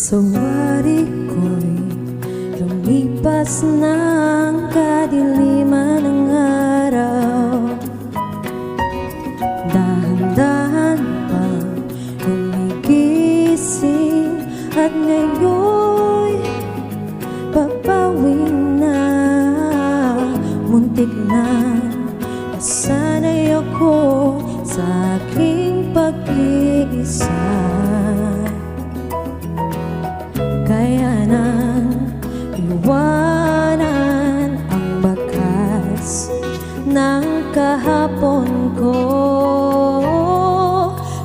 Sa wari ko'y lumipas ng kadiliman ng araw. Dahan-dahan pang gumigising at ngayon'y papawin na. Muntik na nasanay ako sa aking pag-iisa. Kaya nang iwanan ang bakas ng kahapon ko.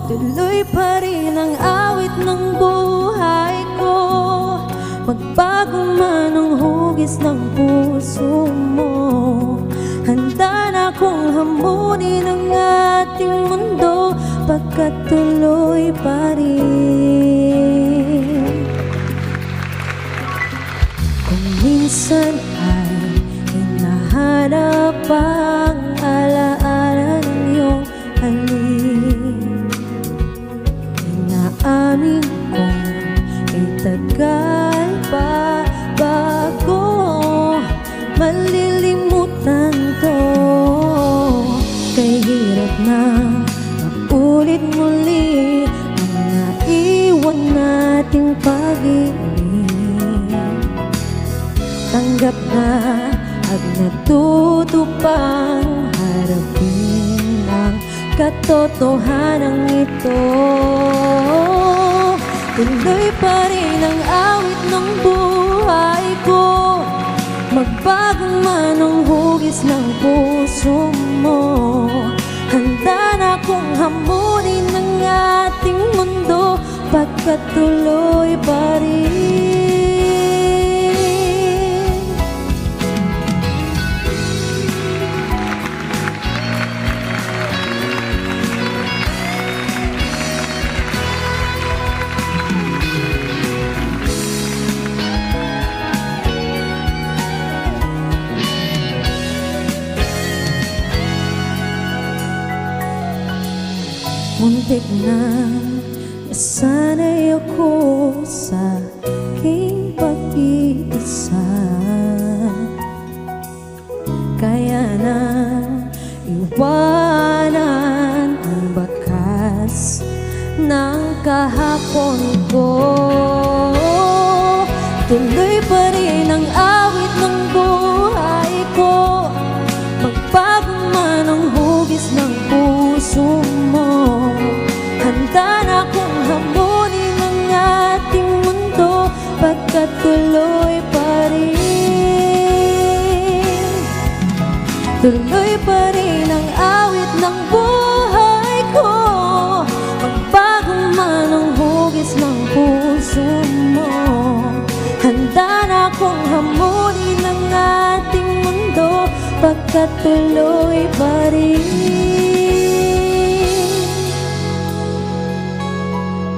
Tuloy pa rin ang awit ng buhay ko. Magbago man ang hugis ng puso mo, handa na kong hamunin ang ating mundo, pagkat tuloy pa rin. Kung minsan ay hinahanap ang alaala ng iyong halik, inaamin kong itagal pa bago malilimutan to. Kay hirap na maulit muli ang naiwan nating pag-ibig. Tanggap na at natuto pang harapin ang katotohanan ito. Tuloy pa rin ang awit ng buhay ko. Magbago man ang hugis ng puso mo, handa na kong hamunin ang ating mundo, pagkat tuloy pa rin. Muntik na nasanay ako sa aking pag-iisa. Kaya na iwanan ang bakas ng kahapon ko. Tuloy pa rin ang awit ng buhay ko. Magbago man ang hugis ng puso mo, handa na kong hamunin ang ating mundo, pagkat tuloy pa rin. Tuloy pa rin ang awit ng buhay ko. Magbago man ang hugis ng puso mo, handa na kong hamunin ang ating mundo, pagkat tuloy pa rin.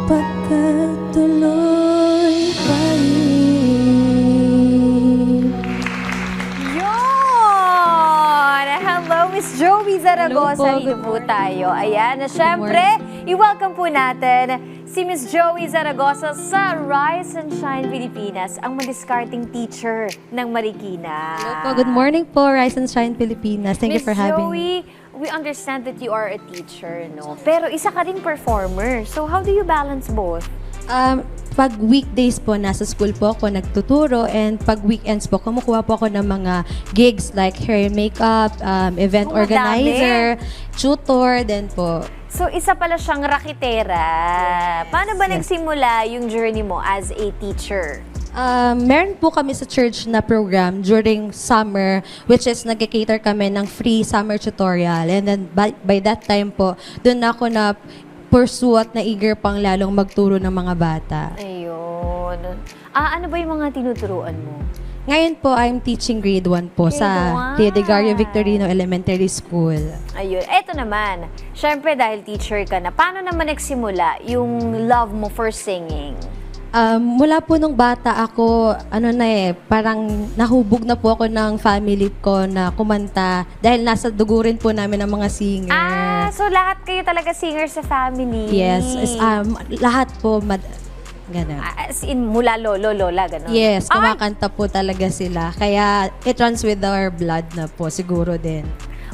Pagkat tuloy pa rin. Yun! Hello, Miss Joey Zaragoza. Hello po. Dito po tayo. Ayan, na syempre, i-welcome po natin si Miss Joey Zaragoza sa Rise and Shine Pilipinas, ang madiscarding teacher ng Marikina. Hello po, good morning po, Rise and Shine Pilipinas. Thank you for having me. Miss Joey, we understand that you are a teacher, no? Pero isa ka ring performer. So how do you balance both? Pag weekdays po, nasa school po ako nagtuturo, and pag weekends po, kumukuha po ako ng mga gigs like hair and makeup, event Oh, madami. organizer, tutor, then po. So isa pala siyang rakitera. Paano ba Yes. nagsimula yung journey mo as a teacher? Meron po kami sa church na program during summer, which is nag-cater kami ng free summer tutorial. And then by that time po, doon ako na pursue at na eager pang lalong magturo ng mga bata. Ayun. Ano ba yung mga tinuturuan mo? Ngayon po, I'm teaching grade 1 po Grade sa 1. Rio de Gario Victorino Elementary School. Ayun. Eto naman, syempre dahil teacher ka na, paano naman nagsimula yung love mo for singing? Mula po nung bata ako, parang nahubog na po ako ng family ko na kumanta dahil nasa dugo rin po namin ang mga singer. So lahat kayo talaga singer sa family? Yes, lahat po, Ganun. As in, mula lolo, lola, gano'n? Yes, Ay! kumakanta po talaga sila. Kaya it runs with our blood na po, siguro din.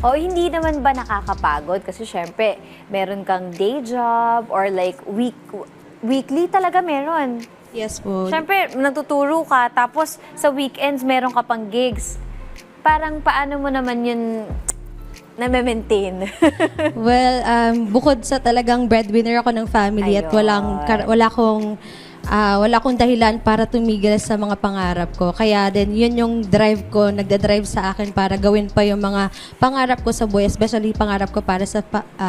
O hindi naman ba nakakapagod? Kasi syempre, meron kang day job or like weekly talaga meron. Yes po. Syempre, natuturo ka, tapos sa weekends meron ka pang gigs. Parang paano mo naman yun na-maintain? Well, bukod sa talagang breadwinner ako ng family at Ayun. wala akong dahilan para tumigil sa mga pangarap ko. Kaya din, yun yung drive ko, nagda-drive sa akin para gawin pa yung mga pangarap ko sa buhay, especially pangarap ko para sa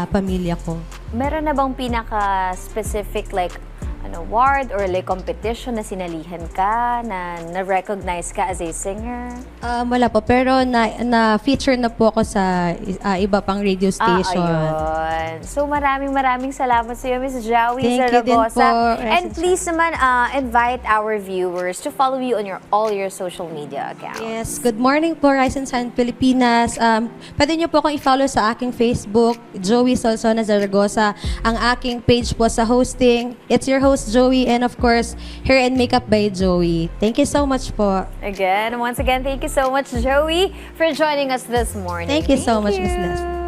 pamilya ko. Meron na bang pinaka-specific like an award or like competition na sinalihan ka, na-recognize ka as a singer? Wala po, pero na-feature na po ako sa iba pang radio station. Ayun. So maraming salamat sa iyo, Miss Joey Thank you din Zaragoza. po, And please naman invite our viewers to follow you on all your social media accounts. Yes, good morning po, Rise and Shine Pilipinas. Pwede niyo po akong i-follow sa aking Facebook, Joey Solsona Zaragoza. Ang aking page po sa hosting, it's your host Joey, and of course, Hair and Makeup by Joey. Thank you so much po. Once again, thank you so much, Joey, for joining us this morning. Thank you so much, Miss Les.